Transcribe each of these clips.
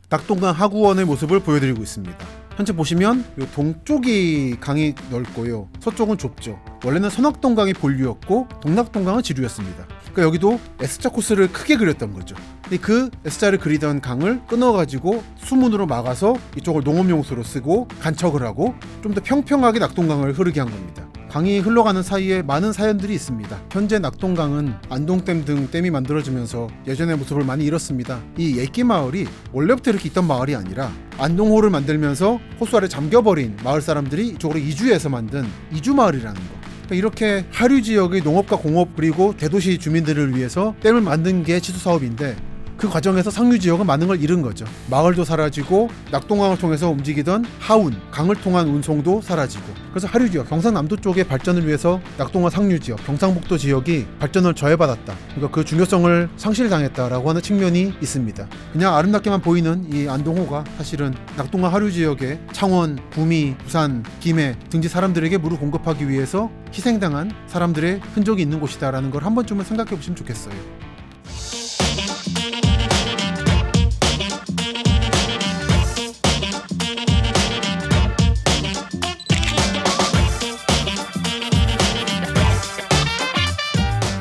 낙동강 하구원의 모습을 보여드리고 있습니다. 현재 보시면 동쪽이 강이 넓고요, 서쪽은 좁죠. 원래는 선악동강이 본류였고 동락동강은 지류였습니다. 그러니까 여기도 S자 코스를 크게 그렸던 거죠. 근데 그 S자를 그리던 강을 끊어가지고 수문으로 막아서 이쪽을 농업용수로 쓰고 간척을 하고 좀 더 평평하게 낙동강을 흐르게 한 겁니다. 강이 흘러가는 사이에 많은 사연들이 있습니다. 현재 낙동강은 안동댐 등 댐이 만들어지면서 예전의 모습을 많이 잃었습니다. 이 예끼 마을이 원래부터 이렇게 있던 마을이 아니라 안동호를 만들면서 호수 아래 잠겨버린 마을 사람들이 이쪽으로 이주해서 만든 이주마을이라는 거. 그러니까 이렇게 하류 지역의 농업과 공업 그리고 대도시 주민들을 위해서 댐을 만든 게 치수 사업인데, 그 과정에서 상류 지역은 많은 걸 잃은 거죠. 마을도 사라지고 낙동강을 통해서 움직이던 하운, 강을 통한 운송도 사라지고, 그래서 하류 지역, 경상남도 쪽의 발전을 위해서 낙동강 상류 지역, 경상북도 지역이 발전을 저해받았다. 그러니까 그 중요성을 상실당했다라고 하는 측면이 있습니다. 그냥 아름답게만 보이는 이 안동호가 사실은 낙동강 하류 지역의 창원, 구미, 부산, 김해 등지 사람들에게 물을 공급하기 위해서 희생당한 사람들의 흔적이 있는 곳이다라는 걸 한 번쯤은 생각해 보시면 좋겠어요.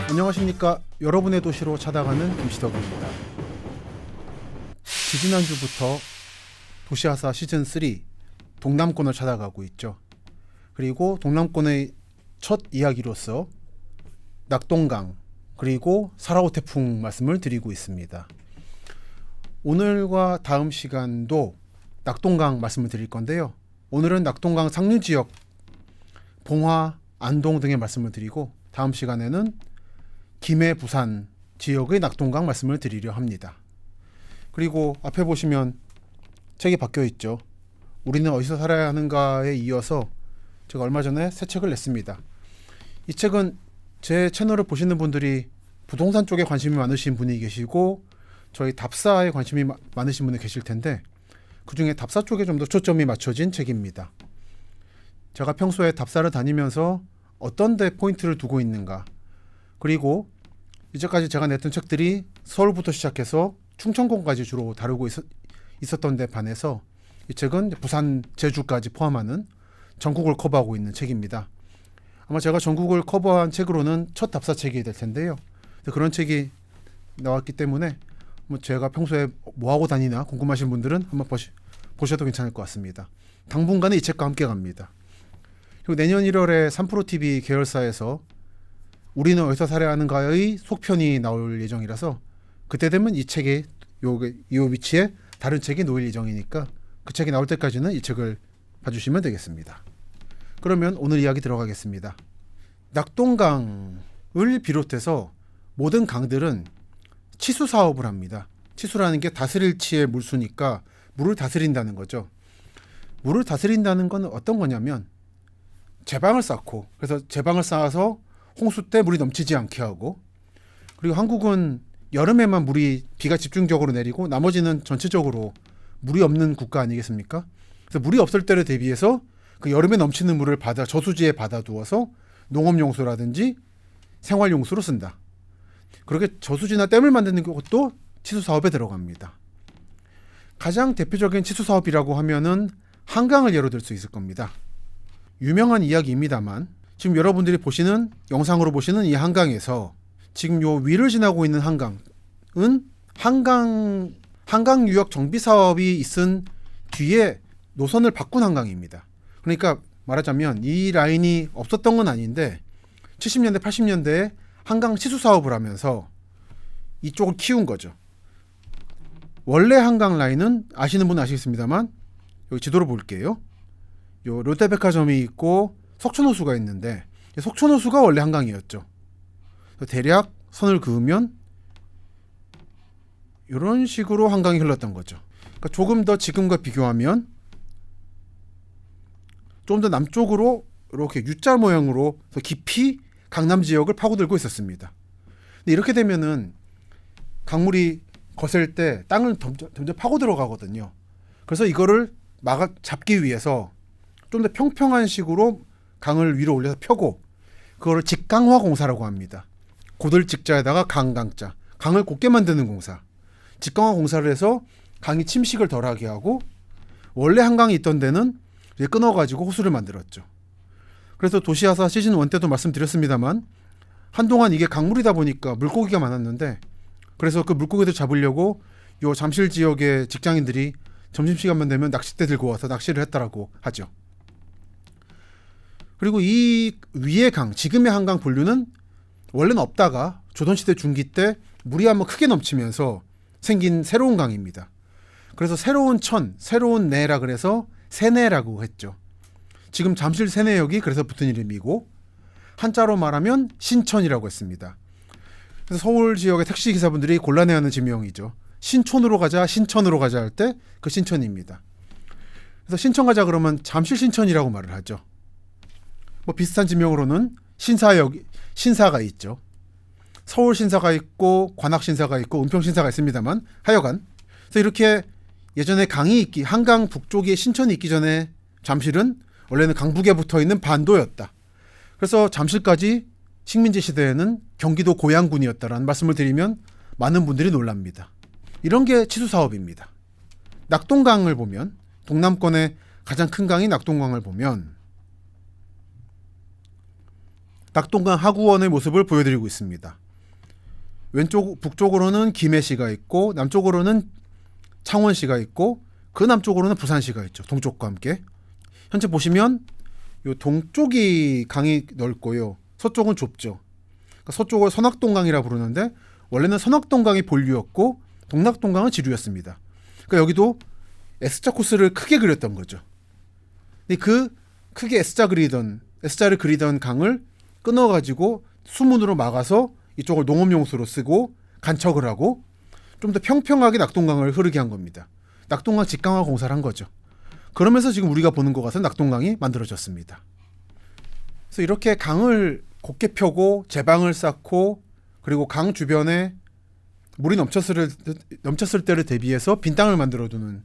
안녕하십니까. 여러분의 도시로 찾아가는 김시덕입니다. 지지난주부터 도시하사 시즌3 동남권을 찾아가고 있죠. 그리고 동남권의 첫 이야기로서 낙동강 그리고 사라오 태풍 말씀을 드리고 있습니다. 오늘과 다음 시간도 낙동강 말씀을 드릴 건데요. 오늘은 낙동강 상류 지역 봉화, 안동 등의 말씀을 드리고, 다음 시간에는 김해, 부산 지역의 낙동강 말씀을 드리려 합니다. 그리고 앞에 보시면 책이 바뀌어 있죠. 우리는 어디서 살아야 하는가에 이어서 제가 얼마 전에 새 책을 냈습니다. 이 책은 제 채널을 보시는 분들이 부동산 쪽에 관심이 많으신 분이 계시고 저희 답사에 관심이 많으신 분이 계실 텐데, 그 중에 답사 쪽에 좀 더 초점이 맞춰진 책입니다. 제가 평소에 답사를 다니면서 어떤 데 포인트를 두고 있는가, 그리고 이제까지 제가 냈던 책들이 서울부터 시작해서 충청권까지 주로 다루고 있었던 데 반해서 이 책은 부산, 제주까지 포함하는 전국을 커버하고 있는 책입니다. 아마 제가 전국을 커버한 책으로는 첫 답사책이 될 텐데요. 그런 책이 나왔기 때문에 제가 평소에 뭐하고 다니나 궁금하신 분들은 한번 보셔도 괜찮을 것 같습니다. 당분간은 이 책과 함께 갑니다. 그리고 내년 1월에 3프로TV 계열사에서 우리는 어디서 살아야 하는가의 속편이 나올 예정이라서, 그때 되면 이 책의 이 위치에 다른 책이 놓일 예정이니까 그 책이 나올 때까지는 이 책을 봐주시면 되겠습니다. 그러면 오늘 이야기 들어가겠습니다. 낙동강을 비롯해서 모든 강들은 치수 사업을 합니다. 치수라는 게 다스릴 치의 물수니까 물을 다스린다는 거죠. 물을 다스린다는 건 어떤 거냐면 제방을 쌓고, 그래서 제방을 쌓아서 홍수 때 물이 넘치지 않게 하고, 그리고 한국은 여름에만 비가 집중적으로 내리고 나머지는 전체적으로 물이 없는 국가 아니겠습니까? 그래서 물이 없을 때를 대비해서 그 여름에 넘치는 물을 저수지에 받아두어서 농업용수라든지 생활용수로 쓴다. 그렇게 저수지나 댐을 만드는 것도 치수 사업에 들어갑니다. 가장 대표적인 치수 사업이라고 하면은 한강을 예로 들 수 있을 겁니다. 유명한 이야기입니다만, 지금 여러분들이 보시는, 영상으로 보시는 이 한강에서 지금 요 위를 지나고 있는 한강은 한강 유역 정비 사업이 있은 뒤에 노선을 바꾼 한강입니다. 그러니까 말하자면 이 라인이 없었던 건 아닌데 70년대, 80년대에 한강 치수 사업을 하면서 이쪽을 키운 거죠. 원래 한강 라인은 아시는 분은 아시겠습니다만, 여기 지도로 볼게요. 요 롯데백화점이 있고 석촌호수가 있는데, 석촌호수가 원래 한강이었죠. 대략 선을 그으면 이런 식으로 한강이 흘렀던 거죠. 그러니까 조금 더 지금과 비교하면 좀 더 남쪽으로 이렇게 U자 모양으로 더 깊이 강남 지역을 파고들고 있었습니다. 근데 이렇게 되면은 강물이 거셀 때 땅을 점점 파고 들어가거든요. 그래서 이거를 잡기 위해서 좀 더 평평한 식으로 강을 위로 올려서 펴고, 그거를 직강화 공사라고 합니다. 고들 직자에다가 강자, 강을 곱게 만드는 공사. 직강화 공사를 해서 강이 침식을 덜하게 하고 원래 한강이 있던 데는 이제 끊어가지고 호수를 만들었죠. 그래서 도시하사 시즌 1 때도 말씀드렸습니다만 한동안 이게 강물이다 보니까 물고기가 많았는데 그래서 그 물고기들 잡으려고 요 잠실 지역의 직장인들이 점심시간만 되면 낚싯대 들고 와서 낚시를 했다라고 하죠. 그리고 이 위의 강, 지금의 한강 본류는 원래는 없다가 조선시대 중기 때 물이 한번 크게 넘치면서 생긴 새로운 강입니다. 그래서 새로운 천, 새로운 내라 그래서 세내라고 했죠. 지금 잠실 세내역이 그래서 붙은 이름이고 한자로 말하면 신천이라고 했습니다. 그래서 서울 지역의 택시 기사분들이 곤란해하는 지명이죠. 신촌으로 가자, 신천으로 가자 할 때 그 신천입니다. 그래서 신천 가자 그러면 잠실 신천이라고 말을 하죠. 뭐 비슷한 지명으로는 신사가 있죠. 서울 신사가 있고 관악 신사가 있고 은평 신사가 있습니다만 하여간 그래서 이렇게 예전에 한강 북쪽에 신천이 있기 전에 잠실은 원래는 강북에 붙어 있는 반도였다. 그래서 잠실까지 식민지 시대에는 경기도 고양군이었다라는 말씀을 드리면 많은 분들이 놀랍니다. 이런 게 치수 사업입니다. 낙동강을 보면 동남권의 가장 큰 강인 낙동강을 보면 낙동강 하구원의 모습을 보여드리고 있습니다. 북쪽으로는 김해시가 있고 남쪽으로는 창원시가 있고 그 남쪽으로는 부산시가 있죠. 동쪽과 함께. 현재 보시면 요 동쪽이 강이 넓고요. 서쪽은 좁죠. 그러니까 서쪽을 선악동강이라 부르는데 원래는 선악동강이 본류였고 동락동강은 지류였습니다. 그러니까 여기도 S자 코스를 크게 그렸던 거죠. 근데 그 크게 S자를 그리던 강을 끊어가지고 수문으로 막아서 이쪽을 농업용수로 쓰고 간척을 하고 좀 더 평평하게 낙동강을 흐르게 한 겁니다. 낙동강 직강화 공사를 한 거죠. 그러면서 지금 우리가 보는 것 같은 낙동강이 만들어졌습니다. 그래서 이렇게 강을 곱게 펴고 제방을 쌓고 그리고 강 주변에 물이 넘쳤을 때를 대비해서 빈 땅을 만들어두는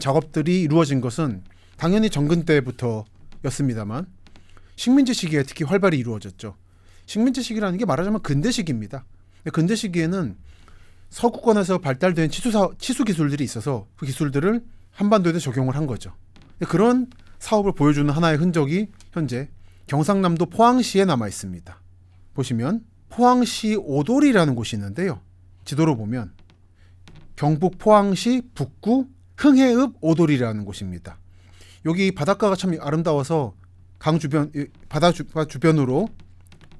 작업들이 이루어진 것은 당연히 정근 때부터였습니다만 식민지 시기에 특히 활발히 이루어졌죠. 식민지 시기라는 게 말하자면 근대 시기입니다. 근대 시기에는 서구권에서 발달된 치수 기술들이 있어서 그 기술들을 한반도에도 적용을 한 거죠. 그런 사업을 보여주는 하나의 흔적이 현재 경상남도 포항시에 남아 있습니다. 보시면 포항시 오돌이라는 곳이 있는데요. 지도로 보면 경북 포항시 북구 흥해읍 오돌이라는 곳입니다. 여기 바닷가가 참 아름다워서 강 주변 바다 주변으로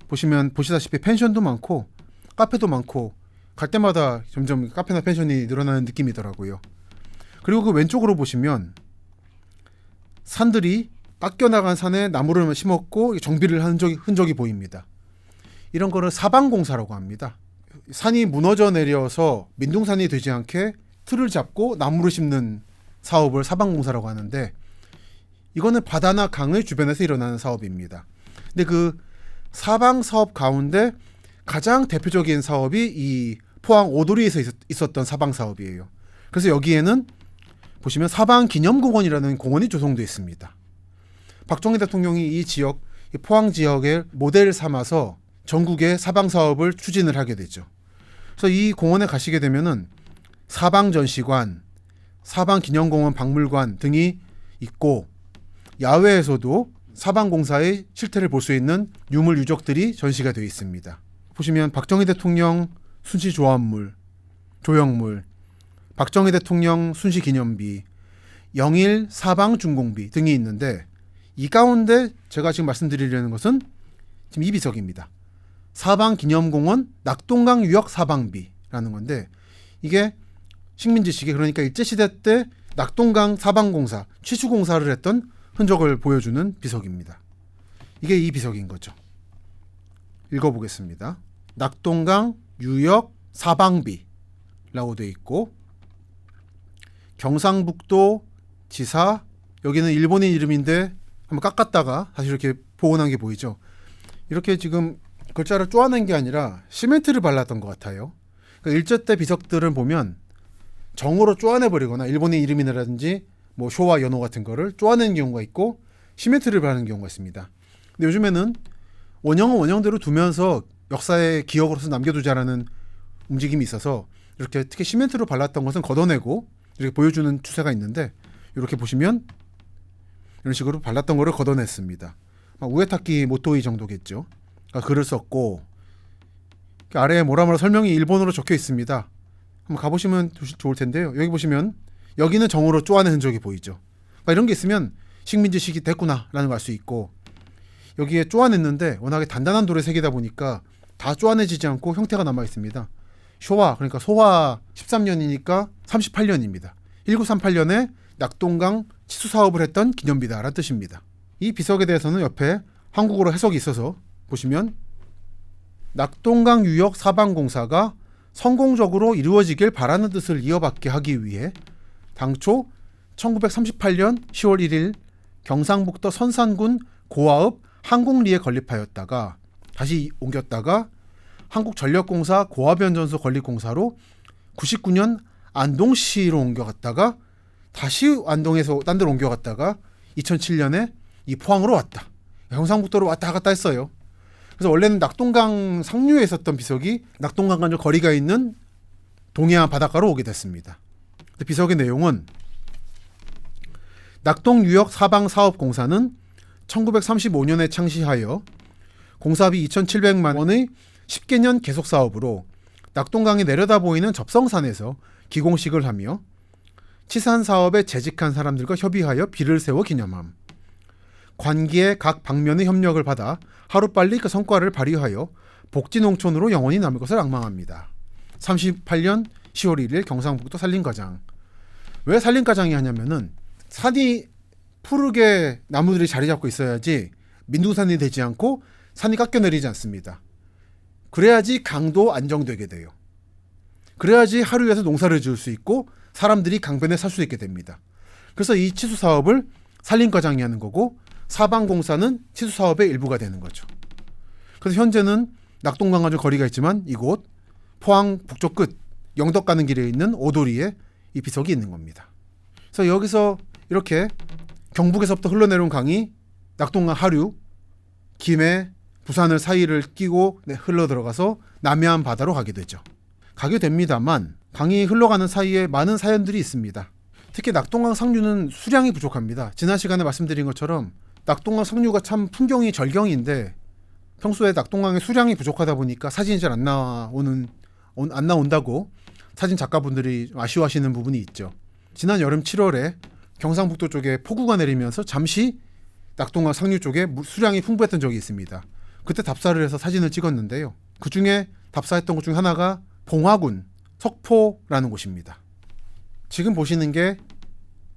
보시다시피 펜션도 많고 카페도 많고 갈 때마다 점점 카페나 펜션이 늘어나는 느낌이더라고요. 그리고 그 왼쪽으로 보시면 산들이 깎여나간 산에 나무를 심었고 정비를 한 흔적이 보입니다. 이런 거를 사방공사라고 합니다. 산이 무너져 내려서 민둥산이 되지 않게 틀을 잡고 나무를 심는 사업을 사방공사라고 하는데 이거는 바다나 강의 주변에서 일어나는 사업입니다. 근데 그 사방 사업 가운데 가장 대표적인 사업이 이 포항 오도리에서 있었던 사방 사업이에요. 그래서 여기에는 보시면 사방기념공원이라는 공원이 조성되어 있습니다. 박정희 대통령이 이 지역, 포항 지역을 모델 삼아서 전국의 사방 사업을 추진을 하게 되죠. 그래서 이 공원에 가시게 되면은 사방전시관, 사방기념공원 박물관 등이 있고 야외에서도 사방공사의 실태를 볼 수 있는 유물 유적들이 전시가 되어 있습니다. 보시면 박정희 대통령 순시 조합물, 조형물, 박정희 대통령 순시 기념비, 영일 사방 준공비 등이 있는데 이 가운데 제가 지금 말씀드리려는 것은 지금 이 비석입니다. 사방기념공원 낙동강 유역 사방비라는 건데 이게 식민지 시기 그러니까 일제시대 때 낙동강 사방공사, 취수공사를 했던 흔적을 보여주는 비석입니다. 이게 이 비석인 거죠. 읽어보겠습니다. 낙동강 유역 사방비라고 되어 있고 경상북도 지사 여기는 일본인 이름인데 한번 깎았다가 다시 이렇게 복원한 게 보이죠. 이렇게 지금 글자를 쪼아낸 게 아니라 시멘트를 발랐던 것 같아요. 그러니까 일제 때 비석들은 보면 정으로 쪼아내버리거나 일본인 이름이라든지 뭐 쇼와 연호 같은 거를 쪼아내는 경우가 있고 시멘트를 바르는 경우가 있습니다. 근데 요즘에는 원형은 원형대로 두면서 역사의 기억으로서 남겨두자라는 움직임이 있어서 이렇게 특히 시멘트로 발랐던 것은 걷어내고 이렇게 보여주는 추세가 있는데 이렇게 보시면 이런 식으로 발랐던 거를 걷어냈습니다. 우에타키 모토이 정도겠죠. 그러니까 글을 썼고 아래에 뭐라뭐라 설명이 일본어로 적혀 있습니다. 한번 가보시면 좋을 텐데요. 여기 보시면 여기는 정으로 쪼아낸 흔적이 보이죠. 그러니까 이런 게 있으면 식민지 시기 됐구나 라는 걸 알 수 있고, 여기에 쪼아냈는데 워낙에 단단한 돌의 색이다 보니까 다 쪼아내지지 않고 형태가 남아 있습니다. 쇼와, 그러니까 소화 13년이니까 38년입니다. 1938년에 낙동강 치수 사업을 했던 기념비다라는 뜻입니다. 이 비석에 대해서는 옆에 한국어로 해석이 있어서 보시면 낙동강 유역 사방공사가 성공적으로 이루어지길 바라는 뜻을 이어받게 하기 위해 당초 1938년 10월 1일 경상북도 선산군 고아읍 한국리에 건립하였다가 다시 옮겼다가 한국전력공사 고아변전소 건립공사로 99년 안동시로 옮겨갔다가 다시 안동에서 딴 데로 옮겨갔다가 2007년에 이 포항으로 왔다. 경상북도로 왔다 갔다 했어요. 그래서 원래는 낙동강 상류에 있었던 비석이 낙동강과 좀 거리가 있는 동해안 바닷가로 오게 됐습니다. 비석의 내용은 낙동유역 사방사업공사는 1935년에 창시하여 공사비 2,700만 원의 10개년 계속사업으로 낙동강이 내려다 보이는 접성산에서 기공식을 하며 치산사업에 재직한 사람들과 협의하여 비를 세워 기념함. 관기의 각 방면의 협력을 받아 하루빨리 그 성과를 발휘하여 복지농촌으로 영원히 남을 것을 악망합니다. 38년 10월 1일 경상북도 산림과장. 왜 산림과장이 하냐면은 산이 푸르게 나무들이 자리 잡고 있어야지 민둥산이 되지 않고 산이 깎여내리지 않습니다. 그래야지 강도 안정되게 돼요. 그래야지 하루에서 농사를 지을 수 있고 사람들이 강변에 살 수 있게 됩니다. 그래서 이 치수 사업을 산림과장이 하는 거고 사방공사는 치수 사업의 일부가 되는 거죠. 그래서 현재는 낙동강과 좀 거리가 있지만 이곳 포항 북쪽 끝 영덕 가는 길에 있는 오도리에 이 비석이 있는 겁니다. 그래서 여기서 이렇게 경북에서부터 흘러내려온 강이 낙동강 하류, 김해, 부산을 사이를 끼고 흘러 들어가서 남해안 바다로 가게 되죠. 가게 됩니다만 강이 흘러가는 사이에 많은 사연들이 있습니다. 특히 낙동강 상류는 수량이 부족합니다. 지난 시간에 말씀드린 것처럼 낙동강 상류가 참 풍경이 절경인데 평소에 낙동강의 수량이 부족하다 보니까 사진이 잘 안 나온다고 사진 작가분들이 아쉬워하시는 부분이 있죠. 지난 여름 7월에 경상북도 쪽에 폭우가 내리면서 잠시 낙동강 상류 쪽에 수량이 풍부했던 적이 있습니다. 그때 답사를 해서 사진을 찍었는데요. 그 중에 답사했던 것 중 하나가 봉화군 석포라는 곳입니다. 지금 보시는 게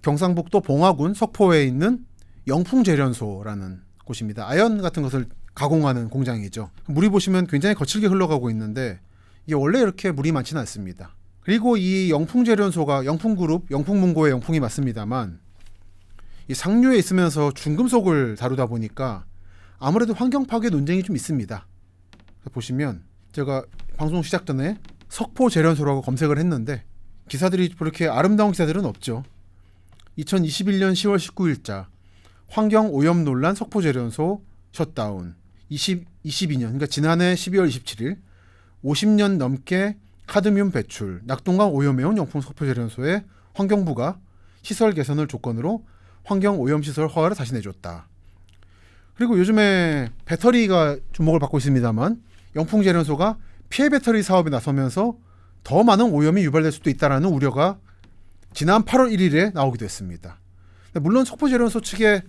경상북도 봉화군 석포에 있는 영풍제련소라는 곳입니다. 아연 같은 것을 가공하는 공장이죠. 물이 보시면 굉장히 거칠게 흘러가고 있는데 이게 원래 이렇게 물이 많지는 않습니다. 그리고 이 영풍제련소가 영풍그룹, 영풍문고의 영풍이 맞습니다만 이 상류에 있으면서 중금속을 다루다 보니까 아무래도 환경 파괴 논쟁이 좀 있습니다. 보시면 제가 방송 시작 전에 석포제련소라고 검색을 했는데 기사들이 그렇게 아름다운 기사들은 없죠. 2021년 10월 19일자 환경오염 논란 석포제련소 셧다운 22년 그러니까 지난해 12월 27일 50년 넘게 카드뮴 배출 낙동강 오염해온 영풍 석포제련소에 환경부가 시설 개선을 조건으로 환경오염시설 허가를 다시 내줬다. 그리고 요즘에 배터리가 주목을 받고 있습니다만 영풍제련소가 피해 배터리 사업에 나서면서 더 많은 오염이 유발될 수도 있다는 우려가 지난 8월 1일에 나오기도 했습니다. 물론 석포제련소 측의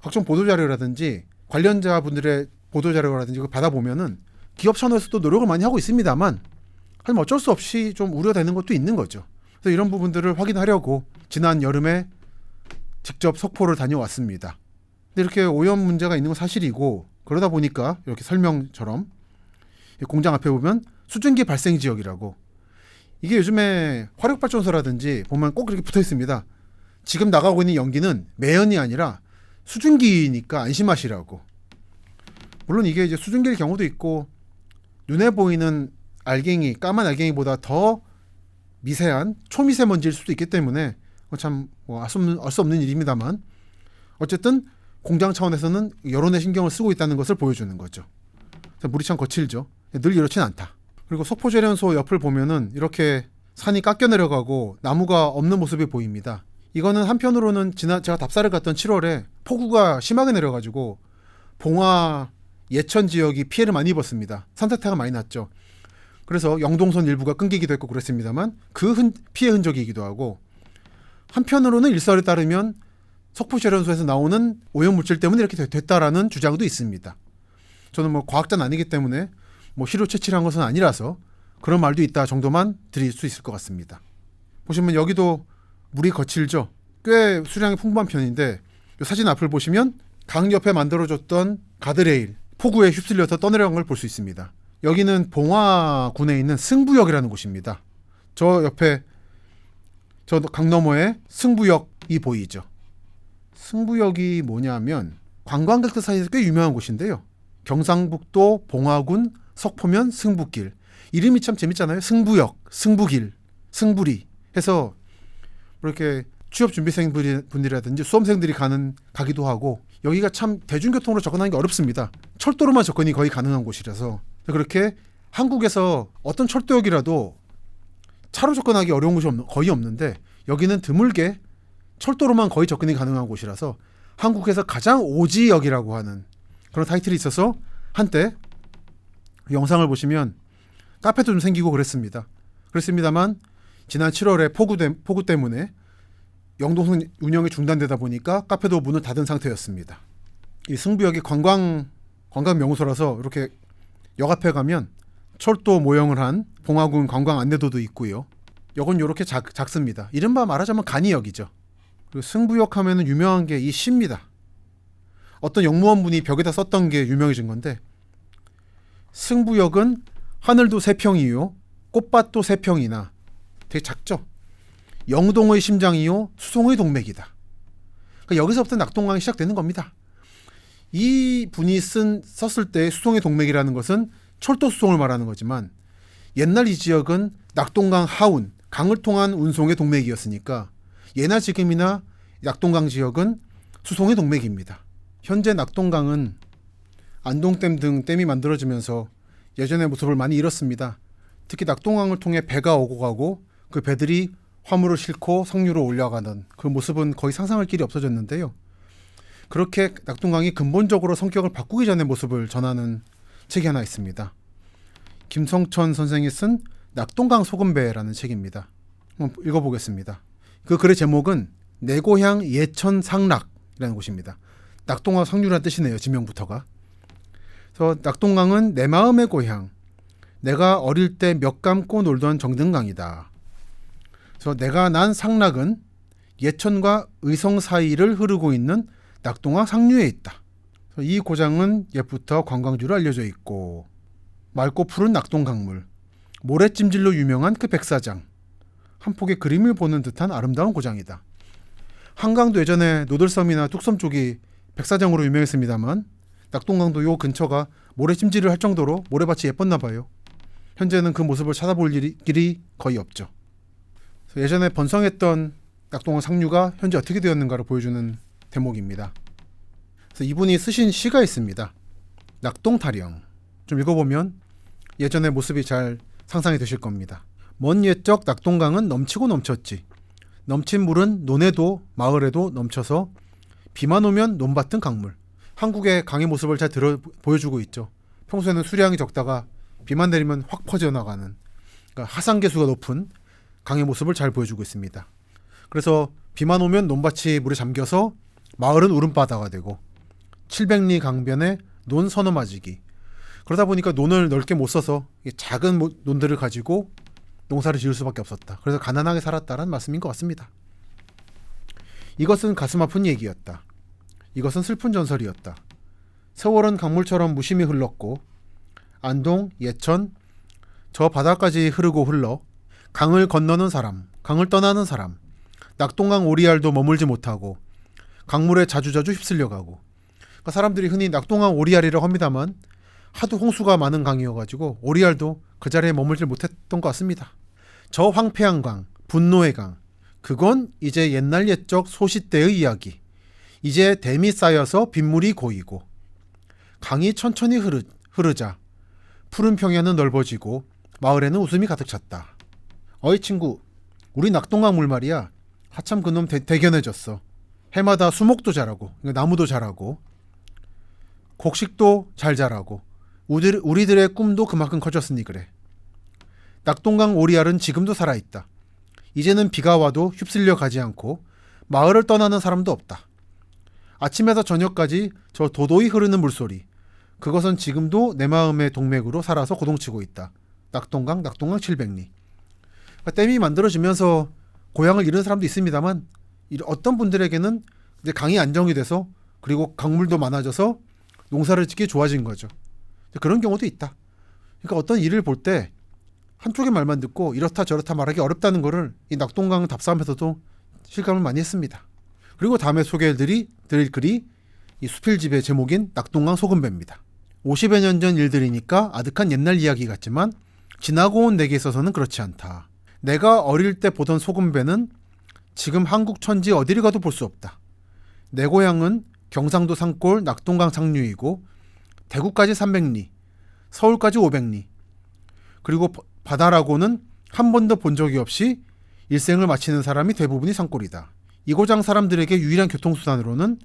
각종 보도자료라든지 관련자분들의 보도자료라든지 이걸 받아보면은 기업 차원에서도 노력을 많이 하고 있습니다만 하지만 어쩔 수 없이 좀 우려되는 것도 있는 거죠. 그래서 이런 부분들을 확인하려고 지난 여름에 직접 석포를 다녀왔습니다. 근데 이렇게 오염 문제가 있는 건 사실이고 그러다 보니까 이렇게 설명처럼 공장 앞에 보면 수증기 발생 지역이라고 이게 요즘에 화력발전소라든지 보면 꼭 이렇게 붙어 있습니다. 지금 나가고 있는 연기는 매연이 아니라 수증기니까 안심하시라고. 물론 이게 이제 수증기일 경우도 있고 눈에 보이는 알갱이, 까만 알갱이보다 더 미세한 초미세먼지일 수도 있기 때문에 참 알 수 없는 일입니다만 어쨌든 공장 차원에서는 여론의 신경을 쓰고 있다는 것을 보여주는 거죠. 물이 참 거칠죠. 늘 이렇진 않다. 그리고 석포제련소 옆을 보면은 이렇게 산이 깎여 내려가고 나무가 없는 모습이 보입니다. 이거는 한편으로는 제가 답사를 갔던 7월에 폭우가 심하게 내려가지고 봉화 예천 지역이 피해를 많이 입었습니다. 산사태가 많이 났죠. 그래서 영동선 일부가 끊기기도 했고 그랬습니다만 그 피해 흔적이기도 하고, 한편으로는 일설에 따르면 석포재련소에서 나오는 오염물질 때문에 이렇게 됐다라는 주장도 있습니다. 저는 뭐 과학자는 아니기 때문에 뭐 실효체치한 것은 아니라서 그런 말도 있다 정도만 드릴 수 있을 것 같습니다. 보시면 여기도 물이 거칠죠. 꽤 수량이 풍부한 편인데 이 사진 앞을 보시면 강 옆에 만들어줬던 가드레일, 폭우에 휩쓸려서 떠내려간 걸 볼 수 있습니다. 여기는 봉화군에 있는 승부역이라는 곳입니다. 저 옆에 저 강 너머에 승부역이 보이죠. 승부역이 뭐냐면 관광객들 사이에서 꽤 유명한 곳인데요. 경상북도 봉화군 석포면 승부길. 이름이 참 재밌잖아요. 승부역, 승부길, 승부리 해서 이렇게 취업준비생분이라든지 수험생들이 가기도 하고, 여기가 참 대중교통으로 접근하는 게 어렵습니다. 철도로만 접근이 거의 가능한 곳이라서, 그렇게 한국에서 어떤 철도역이라도 차로 접근하기 어려운 곳이 거의 없는데 여기는 드물게 철도로만 거의 접근이 가능한 곳이라서 한국에서 가장 오지역이라고 하는 그런 타이틀이 있어서 한때 영상을 보시면 카페도 좀 생기고 그랬습니다만 지난 7월에 폭우 때문에 영동선 운영이 중단되다 보니까 카페도 문을 닫은 상태였습니다. 이 승부역이 관광 명소라서 이렇게 역 앞에 가면 철도 모형을 한 봉화군 관광 안내도도 있고요. 역은 이렇게 작습니다. 이른바 말하자면 간이역이죠. 그리고 승부역 하면은 유명한 게 이 시입니다. 어떤 역무원분이 벽에다 썼던 게 유명해진 건데, 승부역은 하늘도 세 평이요 꽃밭도 세 평이나, 되게 작죠. 영동의 심장이요 수송의 동맥이다. 그러니까 여기서부터 낙동강이 시작되는 겁니다. 이 분이 썼을 때 수송의 동맥이라는 것은 철도 수송을 말하는 거지만, 옛날 이 지역은 낙동강 하운, 강을 통한 운송의 동맥이었으니까 예나 지금이나 낙동강 지역은 수송의 동맥입니다. 현재 낙동강은 안동댐 등 댐이 만들어지면서 예전의 모습을 많이 잃었습니다. 특히 낙동강을 통해 배가 오고 가고 그 배들이 화물을 싣고 상류로 올라가는 그 모습은 거의 상상할 길이 없어졌는데요. 그렇게 낙동강이 근본적으로 성격을 바꾸기 전의 모습을 전하는 책이 하나 있습니다. 김성천 선생이 쓴 낙동강 소금배라는 책입니다. 한번 읽어보겠습니다. 그 글의 제목은 내 고향 예천 상락이라는 곳입니다. 낙동강 상류라는 뜻이네요. 지명부터가. 그래서 낙동강은 내 마음의 고향, 내가 어릴 때 몇 감고 놀던 정든강이다. 그래서 내가 난 상락은 예천과 의성 사이를 흐르고 있는 낙동강 상류에 있다. 이 고장은 옛부터 관광지로 알려져 있고, 맑고 푸른 낙동강물, 모래찜질로 유명한 그 백사장, 한 폭의 그림을 보는 듯한 아름다운 고장이다. 한강도 예전에 노들섬이나 뚝섬 쪽이 백사장으로 유명했습니다만 낙동강도 요 근처가 모래찜질을 할 정도로 모래밭이 예뻤나 봐요. 현재는 그 모습을 찾아볼 길이 거의 없죠. 예전에 번성했던 낙동강 상류가 현재 어떻게 되었는가를 보여주는 대목입니다. 그래서 이분이 쓰신 시가 있습니다. 낙동타령. 좀 읽어보면 예전의 모습이 잘 상상이 되실 겁니다. 먼 옛적 낙동강은 넘치고 넘쳤지. 넘친 물은 논에도 마을에도 넘쳐서 비만 오면 논 받던 강물. 한국의 강의 모습을 잘 보여주고 있죠. 평소에는 수량이 적다가 비만 내리면 확 퍼져나가는, 그러니까 하상계수가 높은 강의 모습을 잘 보여주고 있습니다. 그래서 비만 오면 논밭이 물에 잠겨서 마을은 울음바다가 되고 700리 강변에 논 서너 마지기. 그러다 보니까 논을 넓게 못 써서 작은 논들을 가지고 농사를 지을 수밖에 없었다. 그래서 가난하게 살았다는 말씀인 것 같습니다. 이것은 가슴 아픈 얘기였다. 이것은 슬픈 전설이었다. 세월은 강물처럼 무심히 흘렀고 안동, 예천, 저 바다까지 흐르고 흘러 강을 건너는 사람, 강을 떠나는 사람, 낙동강 오리알도 머물지 못하고 강물에 자주자주 휩쓸려가고, 그러니까 사람들이 흔히 낙동강 오리알이라고 합니다만 하도 홍수가 많은 강이어가지고 오리알도 그 자리에 머물지 못했던 것 같습니다. 저 황폐한 강, 분노의 강, 그건 이제 옛날 옛적 소시대의 이야기. 이제 댐이 쌓여서 빗물이 고이고 강이 천천히 흐르자 푸른 평야는 넓어지고 마을에는 웃음이 가득 찼다. 어이 친구, 우리 낙동강 물 말이야. 하참 그놈 대견해졌어. 해마다 수목도 자라고 나무도 자라고 곡식도 잘 자라고 우리들의 꿈도 그만큼 커졌으니 그래. 낙동강 오리알은 지금도 살아있다. 이제는 비가 와도 휩쓸려 가지 않고 마을을 떠나는 사람도 없다. 아침에서 저녁까지 저 도도히 흐르는 물소리, 그것은 지금도 내 마음의 동맥으로 살아서 고동치고 있다. 낙동강 700리. 댐이 만들어지면서 고향을 잃은 사람도 있습니다만, 어떤 분들에게는 이제 강이 안정이 돼서, 그리고 강물도 많아져서 농사를 짓기 좋아진 거죠. 그런 경우도 있다. 그러니까 어떤 일을 볼 때 한쪽의 말만 듣고 이렇다 저렇다 말하기 어렵다는 거를 이 낙동강 답사하면서도 실감을 많이 했습니다. 그리고 다음에 소개해드릴 글이 이 수필집의 제목인 낙동강 소금배입니다. 50여 년 전 일들이니까 아득한 옛날 이야기 같지만 지나고 온 내게 있어서는 그렇지 않다. 내가 어릴 때 보던 소금배는 지금 한국 천지 어디를 가도 볼 수 없다. 내 고향은 경상도 산골 낙동강 상류이고 대구까지 300리, 서울까지 500리, 그리고 바다라고는 한 번도 본 적이 없이 일생을 마치는 사람이 대부분이 산골이다. 이 고장 사람들에게 유일한 교통수단으로는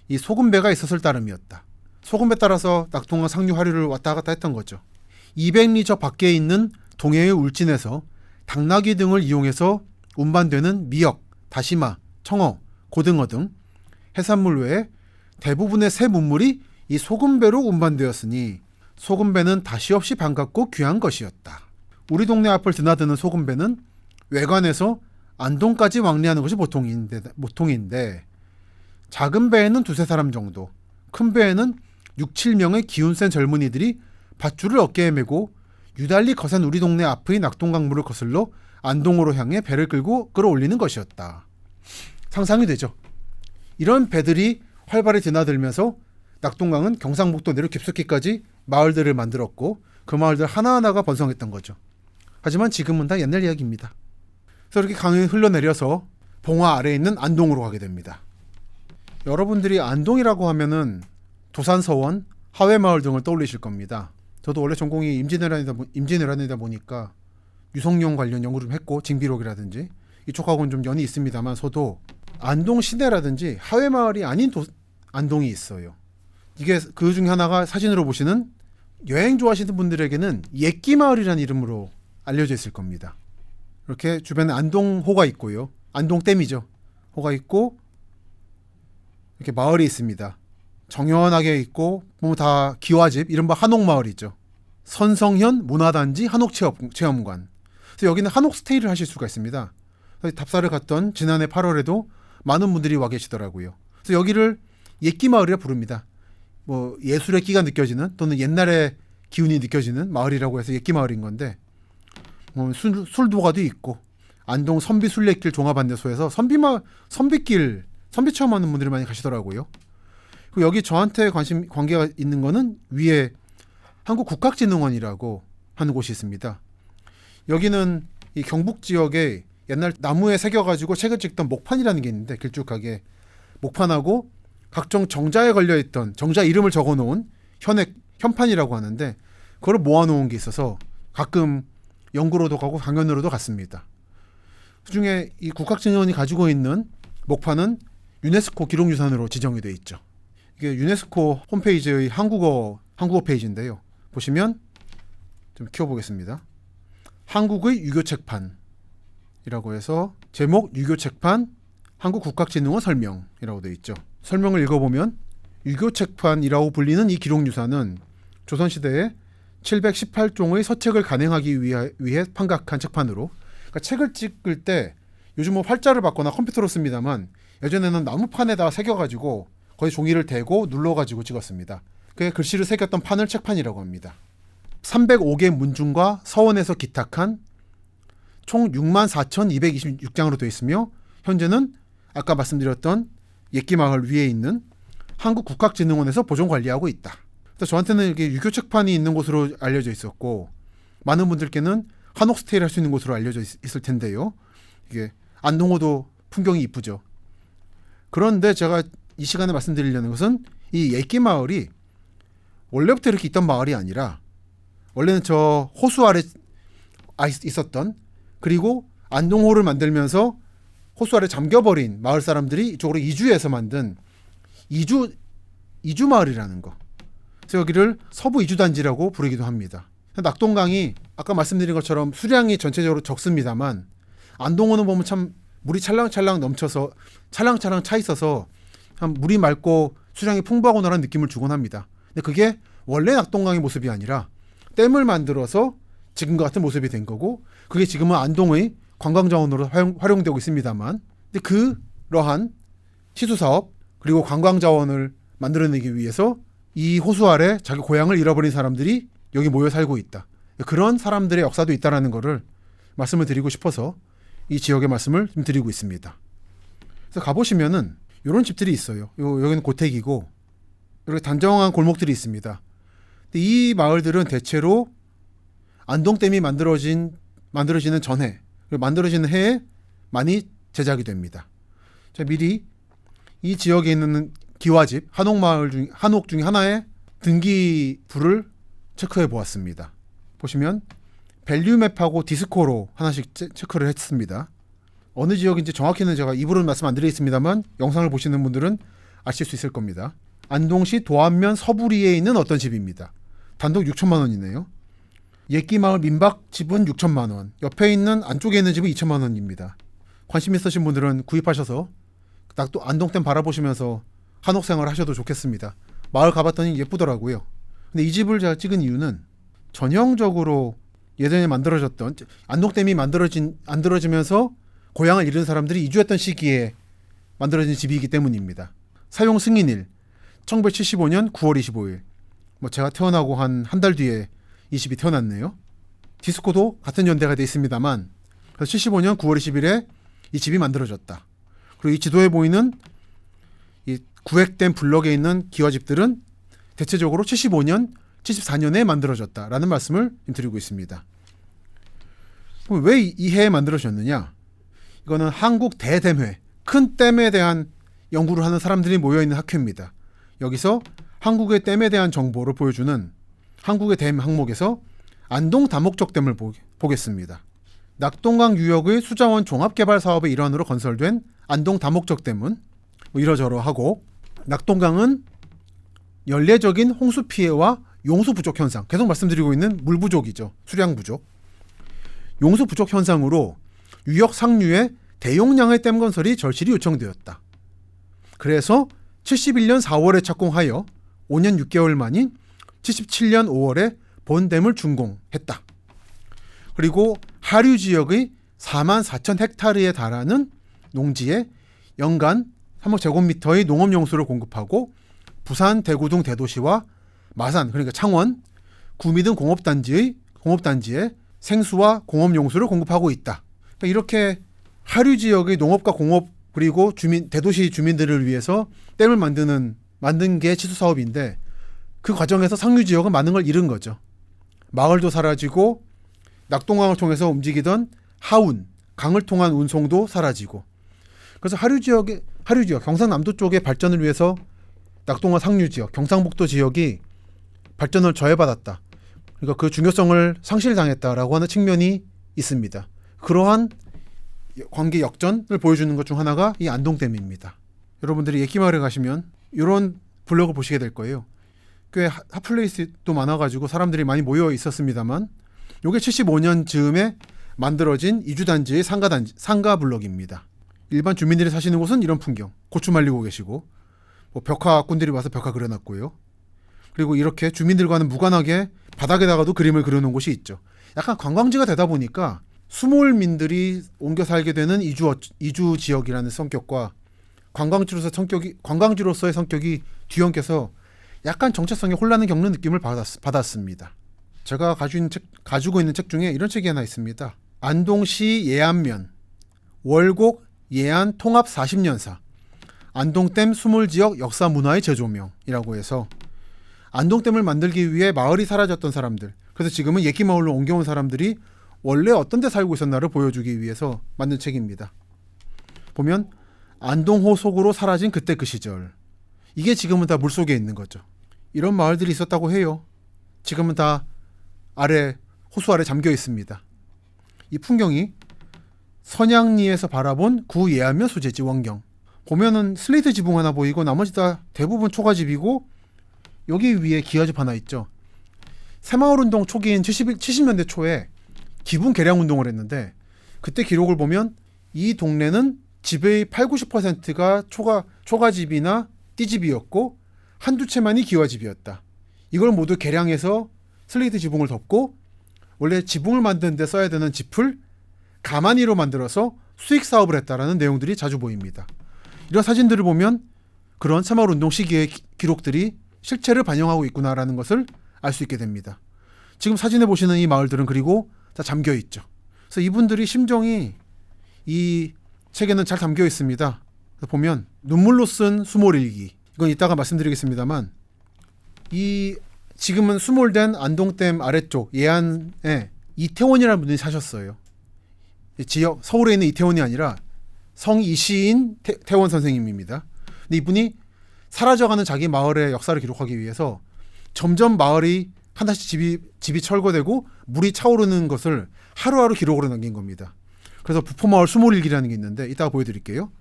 이 소금배가 있었을 따름이었다. 소금배 따라서 낙동강 상류 하류를 왔다 갔다 했던 거죠. 200리 저 밖에 있는 동해의 울진에서 당나귀 등을 이용해서 운반되는 미역, 다시마, 청어, 고등어 등 해산물 외에 대부분의 새 문물이 이 소금배로 운반되었으니 소금배는 다시 없이 반갑고 귀한 것이었다. 우리 동네 앞을 드나드는 소금배는 외관에서 안동까지 왕래하는 것이 보통인데 작은 배에는 두세 사람 정도, 큰 배에는 6, 7명의 기운 센 젊은이들이 밧줄을 어깨에 메고 유달리 거센 우리 동네 앞의 낙동강물을 거슬러 안동으로 향해 배를 끌고 끌어올리는 것이었다. 상상이 되죠. 이런 배들이 활발히 드나들면서 낙동강은 경상북도 내륙 깊숙이까지 마을들을 만들었고 그 마을들 하나하나가 번성했던 거죠. 하지만 지금은 다 옛날 이야기입니다. 그래서 이렇게 강이 흘러내려서 봉화 아래에 있는 안동으로 가게 됩니다. 여러분들이 안동이라고 하면은 도산, 서원, 하회마을 등을 떠올리실 겁니다. 저도 원래 전공이 임진왜란이다 보니까 유성룡 관련 연구를 좀 했고 징비록이라든지 이쪽하고는 좀 연이 있습니다만 저도 안동 시내라든지 하회마을이 아닌 안동이 있어요. 이게 그 중에 하나가 사진으로 보시는 여행 좋아하시는 분들에게는 옛기마을이라는 이름으로 알려져 있을 겁니다. 이렇게 주변에 안동호가 있고요. 안동댐이죠. 호가 있고 이렇게 마을이 있습니다. 정연하게 있고 뭐 다 기와집, 이른바 한옥마을이죠. 선성현 문화단지 한옥체험관. 그래서 여기는 한옥스테이를 하실 수가 있습니다. 답사를 갔던 지난해 8월에도 많은 분들이 와 계시더라고요. 그래서 여기를 옛기마을이라 부릅니다. 뭐 예술의 끼가 느껴지는 또는 옛날의 기운이 느껴지는 마을이라고 해서 옛기마을인 건데 술도가도 있고 안동 선비순례길 종합안내소에서 선비길 선비 체험하는 분들이 많이 가시더라고요. 그리고 여기 저한테 관계가 있는 거는 위에 한국국학진흥원이라고 하는 곳이 있습니다. 여기는 이 경북 지역에 옛날 나무에 새겨가지고 책을 찍던 목판이라는 게 있는데 길쭉하게 목판하고 각종 정자에 걸려있던 정자 이름을 적어놓은 현판이라고 하는데 그걸 모아놓은 게 있어서 가끔 연구로도 가고 강연으로도 갔습니다. 그중에 이 국학진흥원이 가지고 있는 목판은 유네스코 기록유산으로 지정이 되어 있죠. 이게 유네스코 홈페이지의 한국어 페이지인데요. 보시면 좀 키워보겠습니다. 한국의 유교책판이라고 해서 제목 유교책판 한국국학진흥원 설명이라고 되어 있죠. 설명을 읽어보면 유교책판이라고 불리는 이 기록유산은 조선시대에 718종의 서책을 간행하기 위해 판각한 책판으로, 그러니까 책을 찍을 때 요즘 뭐 활자를 받거나 컴퓨터로 씁니다만 예전에는 나무판에다 새겨가지고 거의 종이를 대고 눌러가지고 찍었습니다. 그게 글씨를 새겼던 판을 책판이라고 합니다. 305개 문중과 서원에서 기탁한 총 64,226장으로 되어 있으며 현재는 아까 말씀드렸던 옛기마을 위에 있는 한국국학진흥원에서 보존 관리하고 있다. 그래서 저한테는 이게 유교 책판이 있는 곳으로 알려져 있었고 많은 분들께는 한옥스테이를 할 수 있는 곳으로 알려져 있을 텐데요. 이게 안동호도 풍경이 이쁘죠. 그런데 제가 이 시간에 말씀드리려는 것은 이 옛기마을이 원래부터 이렇게 있던 마을이 아니라 원래는 저 호수 아래 있었던 그리고 안동호를 만들면서 호수 아래 잠겨버린 마을 사람들이 이쪽으로 이주해서 만든 이주 마을이라는 거. 그래서 여기를 서부 이주단지라고 부르기도 합니다. 낙동강이 아까 말씀드린 것처럼 수량이 전체적으로 적습니다만 안동호는 보면 참 물이 찰랑찰랑 넘쳐서 찰랑찰랑 차 있어서 참 물이 맑고 수량이 풍부하구나라는 느낌을 주곤 합니다. 근데 그게 원래 낙동강의 모습이 아니라 댐을 만들어서 지금과 같은 모습이 된 거고, 그게 지금은 안동의 관광자원으로 활용되고 있습니다만, 근데 그러한 시수사업 그리고 관광자원을 만들어내기 위해서 이 호수 아래 자기 고향을 잃어버린 사람들이 여기 모여 살고 있다. 그런 사람들의 역사도 있다는 것을 말씀을 드리고 싶어서 이 지역의 말씀을 좀 드리고 있습니다. 그래서 가보시면은 이런 집들이 있어요. 여기는 고택이고 이렇게 단정한 골목들이 있습니다. 근데 이 마을들은 대체로 안동댐이 만들어지는 전해, 그리고 만들어지는 해에 많이 제작이 됩니다. 제가 미리 이 지역에 있는 기와집 한옥 중에 하나의 등기부를 체크해 보았습니다. 보시면 밸류맵하고 디스코로 하나씩 체크를 했습니다. 어느 지역인지 정확히는 제가 입으로는 말씀 안 드리겠습니다만 영상을 보시는 분들은 아실 수 있을 겁니다. 안동시 도안면 서부리에 있는 어떤 집입니다. 단독 6천만 원이네요. 옛기마을 민박집은 6천만 원, 옆에 있는 안쪽에 있는 집은 2천만 원입니다. 관심 있으신 분들은 구입하셔서 안동댐 바라보시면서 한옥 생활 하셔도 좋겠습니다. 마을 가봤더니 예쁘더라고요. 근데 이 집을 제가 찍은 이유는 전형적으로 예전에 만들어졌던 안동댐이 만들어지면서 고향을 잃은 사람들이 이주했던 시기에 만들어진 집이기 때문입니다. 사용 승인일 1975년 9월 25일. 제가 태어나고 한 달 뒤에 이 집이 태어났네요. 디스코도 같은 연대가 돼 있습니다만, 그래서 75년 9월 20일에 이 집이 만들어졌다. 그리고 이 지도에 보이는 이 구획된 블럭에 있는 기와집들은 대체적으로 75년, 74년에 만들어졌다라는 말씀을 드리고 있습니다. 왜 이 해에 만들어졌느냐? 이거는 한국 대댐회, 큰 댐에 대한 연구를 하는 사람들이 모여있는 학회입니다. 여기서 한국의 댐에 대한 정보를 보여주는 한국의 댐 항목에서 안동 다목적 댐을 보겠습니다. 낙동강 유역의 수자원 종합개발 사업의 일환으로 건설된 안동 다목적 댐은 이러저러하고, 낙동강은 연례적인 홍수 피해와 용수 부족 현상, 계속 말씀드리고 있는 물 부족이죠. 수량 부족. 용수 부족 현상으로 유역 상류에 대용량의 댐 건설이 절실히 요청되었다. 그래서 71년 4월에 착공하여 5년 6개월 만인 77년 5월에 본댐을 준공했다. 그리고 하류 지역의 4만 4천 헥타르에 달하는 농지에 연간 3억 제곱미터의 농업 용수를 공급하고 부산, 대구 등 대도시와 마산, 그러니까 창원, 구미 등 공업단지에 생수와 공업 용수를 공급하고 있다. 그러니까 이렇게 하류 지역의 농업과 공업 그리고 대도시 주민들을 위해서 댐을 만든 게 치수 사업인데, 그 과정에서 상류 지역은 많은 걸 잃은 거죠. 마을도 사라지고 낙동강을 통해서 움직이던 하운, 강을 통한 운송도 사라지고, 그래서 하류 지역 경상남도 쪽의 발전을 위해서 낙동강 상류 지역, 경상북도 지역이 발전을 저해받았다. 그러니까 그 중요성을 상실당했다라고 하는 측면이 있습니다. 그러한 관계 역전을 보여주는 것 중 하나가 이 안동댐입니다. 여러분들이 옛기마을에 가시면 이런 블럭을 보시게 될 거예요. 꽤 핫플레이스도 많아가지고 사람들이 많이 모여 있었습니다만, 이게 75년 즈음에 만들어진 이주단지의 상가 블럭입니다. 일반 주민들이 사시는 곳은 이런 풍경, 고추 말리고 계시고, 벽화꾼들이 와서 벽화 그려놨고요. 그리고 이렇게 주민들과는 무관하게 바닥에다가도 그림을 그려놓은 곳이 있죠. 약간 관광지가 되다 보니까 수몰민들이 옮겨 살게 되는 이주 지역이라는 성격과 관광지로서의 성격이 뒤엉켜서 약간 정체성에 혼란을 겪는 느낌을 받았습니다. 제가 가지고 있는 책 중에 이런 책이 하나 있습니다. 안동시 예안면 월곡 예안 통합 40년사 안동댐 수몰지역 역사문화의 재조명이라고 해서 안동댐을 만들기 위해 마을이 사라졌던 사람들, 그래서 지금은 옛기마을로 옮겨온 사람들이 원래 어떤 데 살고 있었나를 보여주기 위해서 만든 책입니다. 보면 안동호 속으로 사라진 그때 그 시절, 이게 지금은 다 물속에 있는 거죠. 이런 마을들이 있었다고 해요. 지금은 다 호수 아래 잠겨 있습니다. 이 풍경이 선양리에서 바라본 구 예안면 소재지 원경. 보면은 슬레이트 지붕 하나 보이고 나머지 다 대부분 초가집이고 여기 위에 기와집 하나 있죠. 새마을운동 초기인 70년대 초에 기분 개량 운동을 했는데 그때 기록을 보면 이 동네는 집의 80~90%가 초가집이나 띠집이었고 한두 채만이 기와집이었다. 이걸 모두 개량해서 슬레이트 지붕을 덮고 원래 지붕을 만드는 데 써야 되는 짚을 가마니로 만들어서 수익 사업을 했다라는 내용들이 자주 보입니다. 이런 사진들을 보면 그런 새마을운동 시기의 기록들이 실체를 반영하고 있구나라는 것을 알 수 있게 됩니다. 지금 사진에 보시는 이 마을들은 그리고 다 잠겨 있죠. 그래서 이분들이 심정이 이 책에는 잘 담겨 있습니다. 그래서 보면 눈물로 쓴 수몰일기, 이건 이따가 말씀드리겠습니다만 이 지금은 수몰된 안동댐 아래쪽 예안에 이태원이라는 분이 사셨어요. 지역 서울에 있는 이태원이 아니라 성이시인 태원 선생님입니다. 근데 이분이 사라져가는 자기 마을의 역사를 기록하기 위해서 점점 마을이 하나씩 집이 철거되고 물이 차오르는 것을 하루하루 기록으로 남긴 겁니다. 그래서 부포마을 수몰일기라는 게 있는데 이따가 보여드릴게요.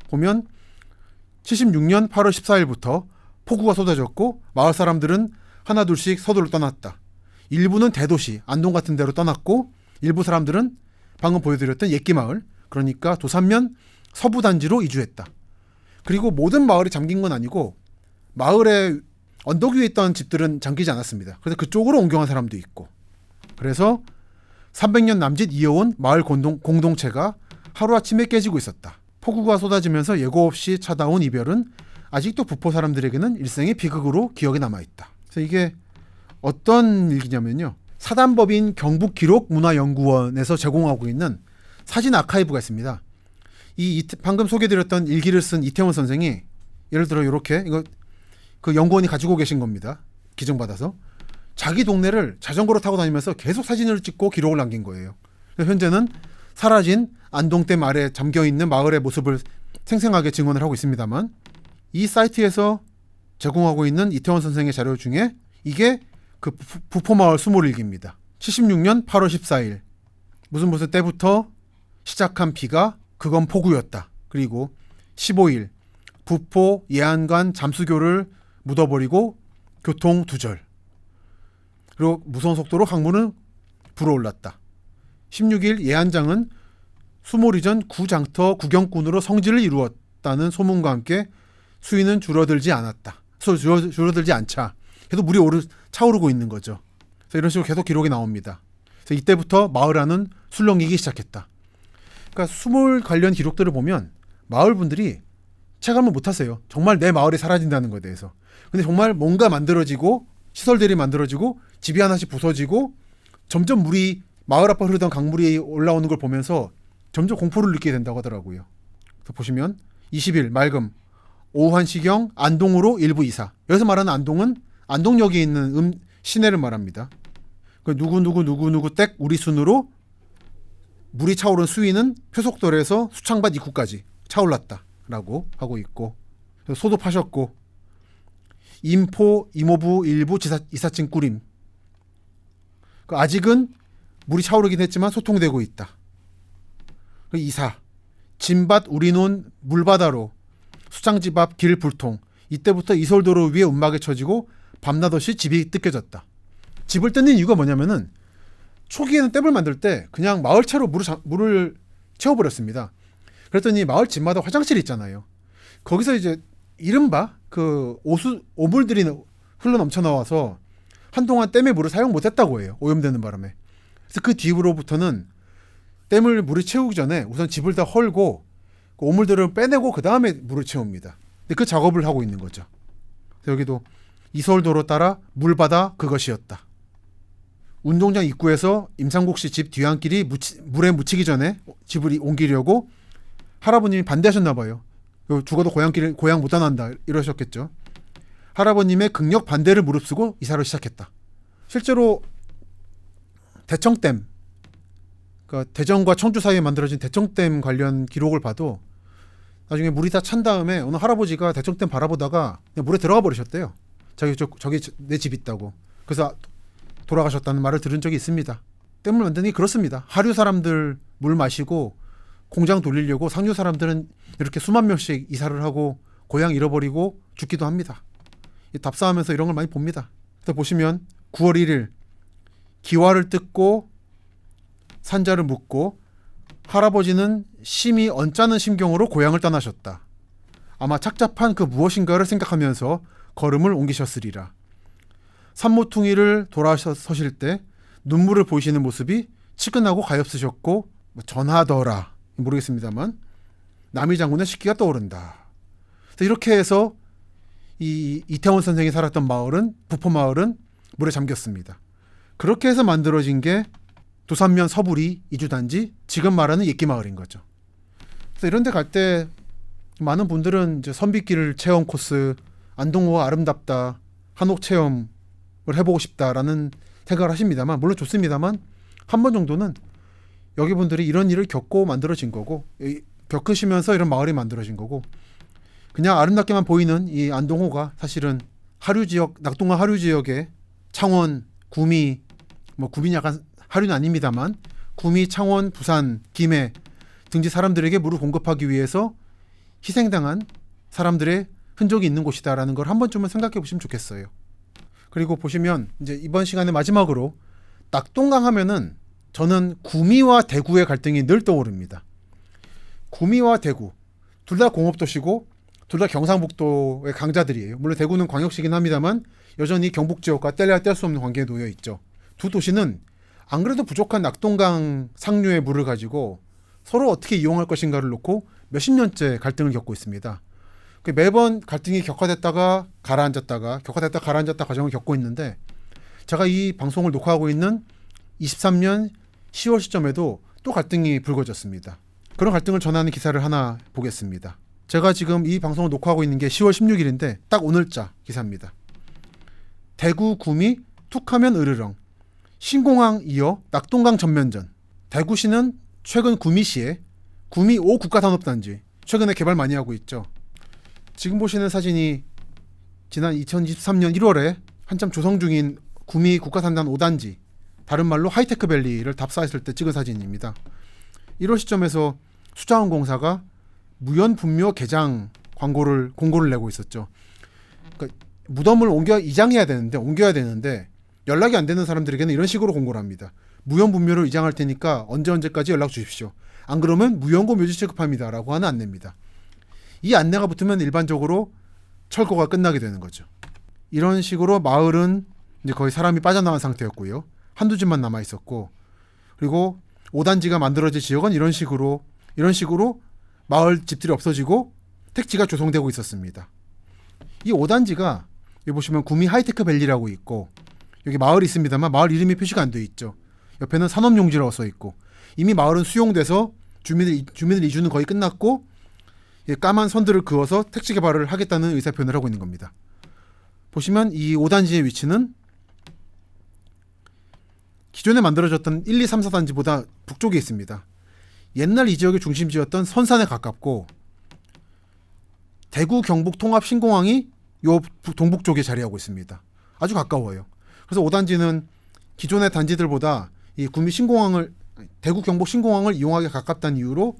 보면 76년 8월 14일부터 폭우가 쏟아졌고 마을 사람들은 하나둘씩 서둘러 떠났다. 일부는 대도시 안동 같은 데로 떠났고 일부 사람들은 방금 보여드렸던 옛기마을, 그러니까 도산면 서부 단지로 이주했다. 그리고 모든 마을이 잠긴 건 아니고 마을의 언덕 위에 있던 집들은 잠기지 않았습니다. 그래서 그쪽으로 옮겨간 사람도 있고, 그래서 300년 남짓 이어온 마을 공동체가 하루아침에 깨지고 있었다. 폭우가 쏟아지면서 예고 없이 찾아온 이별은 아직도 부포 사람들에게는 일생의 비극으로 기억에 남아있다. 그래서 이게 어떤 일기냐면요, 사단법인 경북기록문화연구원에서 제공하고 있는 사진 아카이브가 있습니다. 방금 소개드렸던 일기를 쓴 이태원 선생이 예를 들어 이렇게 이거 그 연구원이 가지고 계신 겁니다. 기증받아서 자기 동네를 자전거로 타고 다니면서 계속 사진을 찍고 기록을 남긴 거예요. 현재는 사라진 안동댐 아래 잠겨있는 마을의 모습을 생생하게 증언을 하고 있습니다만 이 사이트에서 제공하고 있는 이태원 선생의 자료 중에 이게 그 부포마을 수몰일기입니다. 76년 8월 14일 무슨 때부터 시작한 비가 그건 폭우였다. 그리고 15일 부포 예안간 잠수교를 묻어버리고 교통 두절. 그리고 무서운 속도로 강물은 불어올랐다. 16일 예안장은 수몰 이전 구장터 구경꾼으로 성지를 이루었다는 소문과 함께 수위는 줄어들지 않았다. 줄어들지 않자 계속 물이 차오르고 있는 거죠. 그래서 이런 식으로 계속 기록이 나옵니다. 그래서 이때부터 마을 안은 술렁이기 시작했다. 그러니까 수몰 관련 기록들을 보면 마을 분들이 체감을 못 하세요. 정말 내 마을이 사라진다는 것에 대해서. 근데 정말 뭔가 만들어지고 시설들이 만들어지고 집이 하나씩 부서지고 점점 물이 마을 앞에 흐르던 강물이 올라오는 걸 보면서 점점 공포를 느끼게 된다고 하더라고요. 그래서 보시면 20일 맑음 오후 1시경 안동으로 일부 이사. 여기서 말하는 안동은 안동역에 있는 시내를 말합니다. 그 누구 댁 우리 순으로 물이 차오른 수위는 표속도로에서 수창밭 입구까지 차올랐다라고 하고 있고, 소도 파셨고 인포 이모부 일부 이삿짐 꾸림. 아직은 물이 차오르긴 했지만 소통되고 있다. 이사 진밭 우리논 물바다로 수창집 앞 길 불통. 이때부터 이솔도로 위에 움막에 쳐지고 밤낮 없이 집이 뜯겨졌다. 집을 뜯는 이유가 뭐냐면은 초기에는 댐을 만들 때 그냥 마을채로 물을 채워버렸습니다. 그랬더니 마을 집마다 화장실이 있잖아요. 거기서 이제 이른바 그 오물들이 흘러 넘쳐 나와서 한동안 댐의 물을 사용 못했다고 해요. 오염되는 바람에. 그래서 그 뒤로부터는 댐을 물이 채우기 전에 우선 집을 다 헐고 그 오물들을 빼내고 그 다음에 물을 채웁니다. 근데 그 작업을 하고 있는 거죠. 여기도 이솔도로 따라 물바다 그것이었다. 운동장 입구에서 임상국 씨 집 뒤안길이 물에 묻히기 전에 집을 옮기려고 할아버님이 반대하셨나 봐요. 죽어도 고향 못 떠난다 이러셨겠죠. 할아버님의 극력 반대를 무릅쓰고 이사를 시작했다. 실제로 대청댐, 그러니까 대전과 청주 사이에 만들어진 대청댐 관련 기록을 봐도 나중에 물이 다 찬 다음에 어느 할아버지가 대청댐 바라보다가 그냥 물에 들어가 버리셨대요. 저기 내 집 있다고. 그래서 돌아가셨다는 말을 들은 적이 있습니다. 댐을 만드니 그렇습니다. 하류 사람들 물 마시고 공장 돌리려고 상류 사람들은 이렇게 수만 명씩 이사를 하고 고향 잃어버리고 죽기도 합니다. 답사하면서 이런 걸 많이 봅니다. 그래서 보시면 9월 1일 기와를 뜯고 산자를 묻고 할아버지는 심히 언짢은 심경으로 고향을 떠나셨다. 아마 착잡한 그 무엇인가를 생각하면서 걸음을 옮기셨으리라. 산모퉁이를 돌아서실 때 눈물을 보이시는 모습이 치근하고 가엾으셨고 전하더라 모르겠습니다만 남이 장군의 식기가 떠오른다. 이렇게 해서 이 이태원 선생이 살았던 마을은 부포마을은 물에 잠겼습니다. 그렇게 해서 만들어진 게 도산면 서부리 이주단지, 지금 말하는 예끼마을인 거죠. 그래서 이런 데 갈 때 많은 분들은 이제 선비길 체험 코스, 안동호가 아름답다, 한옥 체험을 해보고 싶다라는 생각을 하십니다만, 물론 좋습니다만 한 번 정도는 여기 분들이 이런 일을 겪고 만들어진 거고, 겪으시면서 이런 마을이 만들어진 거고, 그냥 아름답게만 보이는 이 안동호가 사실은 하류 지역, 낙동강 하류 지역의 창원, 구미, 구미는 약간 하류는 아닙니다만 구미, 창원, 부산, 김해 등지 사람들에게 물을 공급하기 위해서 희생당한 사람들의 흔적이 있는 곳이다라는 걸 한 번쯤은 생각해 보시면 좋겠어요. 그리고 보시면 이제 이번 시간의 마지막으로 낙동강 하면은 저는 구미와 대구의 갈등이 늘 떠오릅니다. 구미와 대구 둘 다 공업도시고 둘 다 경상북도의 강자들이에요. 물론 대구는 광역시긴 합니다만 여전히 경북 지역과 뗄래야 뗄 수 없는 관계에 놓여 있죠. 두 도시는 안 그래도 부족한 낙동강 상류의 물을 가지고 서로 어떻게 이용할 것인가를 놓고 몇십 년째 갈등을 겪고 있습니다. 매번 갈등이 격화됐다가 가라앉았다가 격화됐다가 가라앉았다 과정을 겪고 있는데, 제가 이 방송을 녹화하고 있는 23년 10월 시점에도 또 갈등이 불거졌습니다. 그런 갈등을 전하는 기사를 하나 보겠습니다. 제가 지금 이 방송을 녹화하고 있는 게 10월 16일인데 딱 오늘자 기사입니다. 대구 구미 툭하면 으르렁, 신공항 이어 낙동강 전면전. 대구시는 최근 구미시에 구미 5 국가산업단지 최근에 개발 많이 하고 있죠. 지금 보시는 사진이 지난 2023년 1월에 한참 조성 중인 구미 국가산단 5단지, 다른 말로 하이테크밸리를 답사했을 때 찍은 사진입니다. 1월 시점에서 수자원공사가 무연분묘 개장 공고를 내고 있었죠. 그러니까 무덤을 옮겨야 되는데 연락이 안 되는 사람들에게는 이런 식으로 공고를 합니다. 무연분묘를 이장할 테니까 언제까지 연락 주십시오. 안 그러면 무연고 묘지 취급합니다 라고 하는 안내입니다. 이 안내가 붙으면 일반적으로 철거가 끝나게 되는 거죠. 이런 식으로 마을은 이제 거의 사람이 빠져나간 상태였고요. 한두 집만 남아 있었고, 그리고 5단지가 만들어질 지역은 이런 식으로 마을 집들이 없어지고 택지가 조성되고 있었습니다. 이 5단지가 여기 보시면 구미 하이테크 밸리라고 있고, 여기 마을이 있습니다만 마을 이름이 표시가 안 돼 있죠. 옆에는 산업용지라고 써 있고, 이미 마을은 수용돼서 주민들 이주는 거의 끝났고 까만 선들을 그어서 택지 개발을 하겠다는 의사표현을 하고 있는 겁니다. 보시면 이 5단지의 위치는 기존에 만들어졌던 1, 2, 3, 4단지보다 북쪽에 있습니다. 옛날 이 지역의 중심지였던 선산에 가깝고, 대구 경북 통합 신공항이 요 동북쪽에 자리하고 있습니다. 아주 가까워요. 그래서 5단지는 기존의 단지들보다 이 대구 경북 신공항을 이용하기 가깝다는 이유로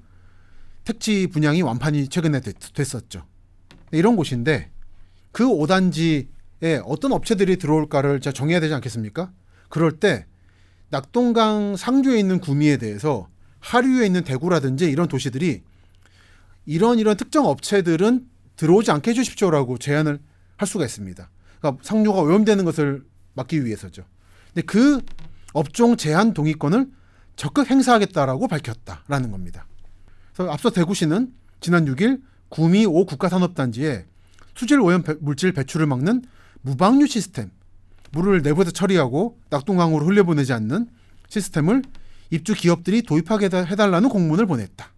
택지 분양이 완판이 최근에 됐었죠. 이런 곳인데 그 5단지에 어떤 업체들이 들어올까를 제가 정해야 되지 않겠습니까? 그럴 때 낙동강 상류에 있는 구미에 대해서 하류에 있는 대구라든지 이런 도시들이 이런 특정 업체들은 들어오지 않게 해주십시오라고 제안을 할 수가 있습니다. 그러니까 상류가 오염되는 것을 막기 위해서죠. 근데 그 업종 제한 동의권을 적극 행사하겠다라고 밝혔다라는 겁니다. 그래서 앞서 대구시는 지난 6일 구미 5 국가산업단지에 수질 오염 물질 배출을 막는 무방류 시스템, 물을 내부에서 처리하고 낙동강으로 흘려보내지 않는 시스템을 입주 기업들이 도입하게 해달라는 공문을 보냈다.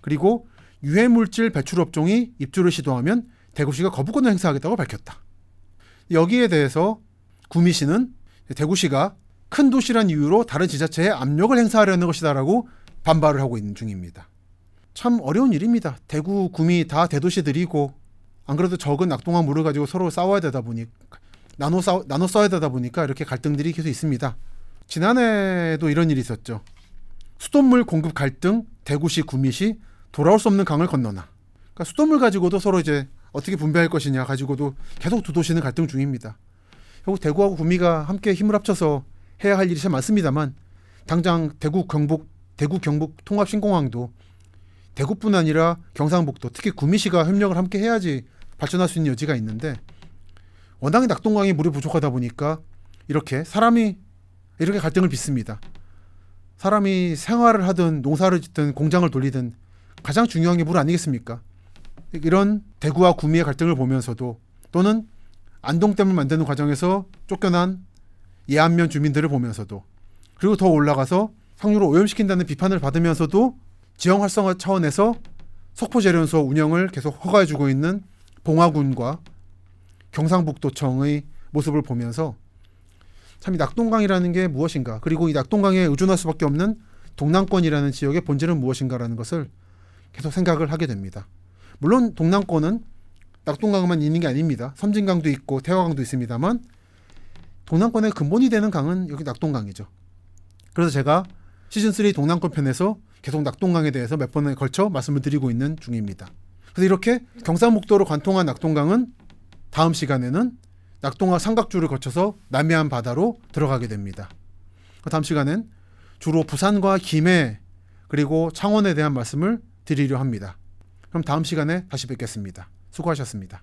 그리고 유해물질 배출 업종이 입주를 시도하면 대구시가 거부권을 행사하겠다고 밝혔다. 여기에 대해서 구미시는 대구시가 큰 도시란 이유로 다른 지자체에 압력을 행사하려는 것이다라고 반발을 하고 있는 중입니다. 참 어려운 일입니다. 대구, 구미 다 대도시들이고, 안 그래도 적은 낙동강 물을 가지고 서로 싸워야 되다 보니 나눠 써야 되다 보니까 이렇게 갈등들이 계속 있습니다. 지난해에도 이런 일이 있었죠. 수돗물 공급 갈등, 대구시 구미시 돌아올 수 없는 강을 건너나. 그러니까 수돗물 가지고도 서로 이제 어떻게 분배할 것이냐 가지고도 계속 두 도시는 갈등 중입니다. 결국 대구하고 구미가 함께 힘을 합쳐서 해야 할 일이 참 많습니다만 당장 대구 경북 통합 신공항도 대구뿐 아니라 경상북도 특히 구미시가 협력을 함께 해야지 발전할 수 있는 여지가 있는데 워낙에 낙동강이 물이 부족하다 보니까 이렇게 사람이 이렇게 갈등을 빚습니다. 사람이 생활을 하든 농사를 짓든 공장을 돌리든 가장 중요한 게 물 아니겠습니까? 이런 대구와 구미의 갈등을 보면서도 또는 안동댐을 만드는 과정에서 쫓겨난 예안면 주민들을 보면서도 그리고 더 올라가서 상류를 오염시킨다는 비판을 받으면서도 지형 활성화 차원에서 석포재련소 운영을 계속 허가해주고 있는 봉화군과 경상북도청의 모습을 보면서 참 이 낙동강이라는 게 무엇인가 그리고 이 낙동강에 의존할 수밖에 없는 동남권이라는 지역의 본질은 무엇인가라는 것을 계속 생각을 하게 됩니다. 물론 동남권은 낙동강만 있는 게 아닙니다. 섬진강도 있고 태화강도 있습니다만 동남권의 근본이 되는 강은 여기 낙동강이죠. 그래서 제가 시즌3 동남권 편에서 계속 낙동강에 대해서 몇 번에 걸쳐 말씀을 드리고 있는 중입니다. 그래서 이렇게 경상북도로 관통한 낙동강은 다음 시간에는 낙동강 삼각주를 거쳐서 남해안 바다로 들어가게 됩니다. 다음 시간엔 주로 부산과 김해 그리고 창원에 대한 말씀을 드리려 합니다. 그럼 다음 시간에 다시 뵙겠습니다. 수고하셨습니다.